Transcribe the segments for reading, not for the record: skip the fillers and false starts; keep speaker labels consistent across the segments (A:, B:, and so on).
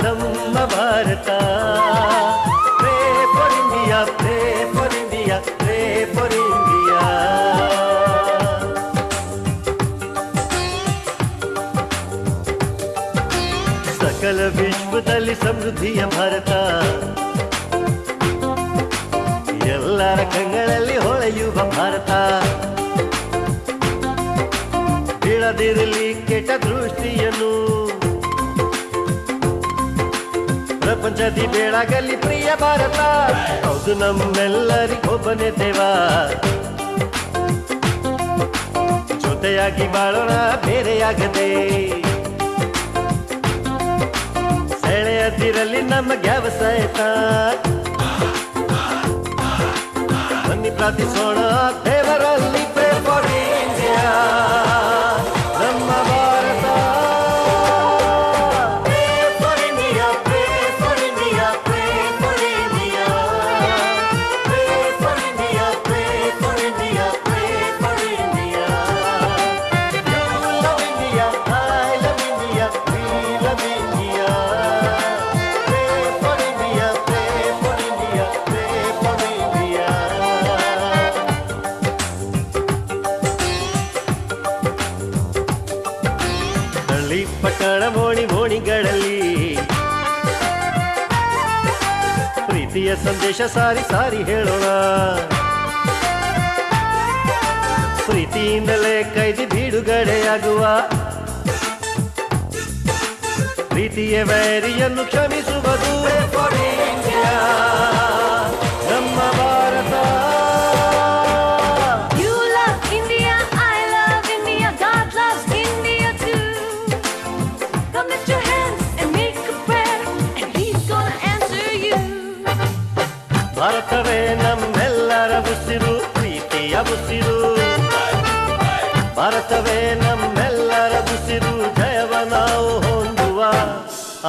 A: ನಮ್ಮ Bharat Pray for India, pray for India, pray for India. ಸಕಲ ವಿಶ್ವದಲ್ಲಿ ಸಮೃದ್ಧಿಯ ಭಾರತ, ಎಲ್ಲರ ಕಂಗಳಲ್ಲಿ ಹೊಳೆಯುವ ಭಾರತ, ಬೀಳದಿರಲಿ ಕೆಟ್ಟ ದೃಷ್ಟಿಯನ್ನು, ಪ್ರಪಂಚದಿ ಬೆಳಗಲಿ ಪ್ರಿಯ ಭಾರತ. ಹೌದು ನಮ್ಮೆಲ್ಲರಿಗೊಬ್ಬನೇ ದೇವ, ಜೊತೆಯಾಗಿ ಬಾಳೋಣ ಬೇರೆಯಾಗದೆ. ಸೆಳೆಯದಿರಲಿ ನಮ್ಮ ವ್ಯವಸಾಯತ, ಬನ್ನಿ ಪ್ರಾರ್ಥಿಸೋಣ ದೇವರಲ್ಲಿ. Pray for India, ನಮ್ಮ ಭಾರತ. ಪಟ್ಟಣ ಮೋಣಿಗಳಲ್ಲಿ ಪ್ರೀತಿಯ ಸಂದೇಶ ಸಾರಿ ಸಾರಿ ಹೇಳೋಣ. ಪ್ರೀತಿಯಿಂದಲೇ ಕೈದಿ ಬಿಡುಗಡೆಯಾಗುವ, ಪ್ರೀತಿಯ ವೈರಿಯನ್ನು ಕ್ಷಮಿಸುವುದು. ನಮ್ಮ ಭಾರತ. ಭಾರತವೇ ನಮ್ಮೆಲ್ಲರ ಉಸಿರು, ಪ್ರೀತಿಯ ಉಸಿರು. ಭಾರತವೇ ನಮ್ಮೆಲ್ಲರ ಉಸಿರು. ಜಯವ ನಾವು ಹೊಂದುವ,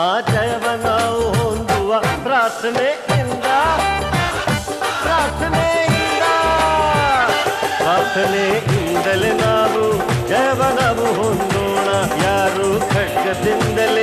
A: ಆ ಜಯವ ನಾವು ಹೊಂದುವ. ಪ್ರಾರ್ಥನೆಯಿಂದ ಪ್ರಾರ್ಥನೆಯಿಂದಲೇ ನಾವು ಜಯವ ನಾವು ಹೊಂದೋಣ. ಯಾರು ಖಡ್ಗದಿಂದಲೇ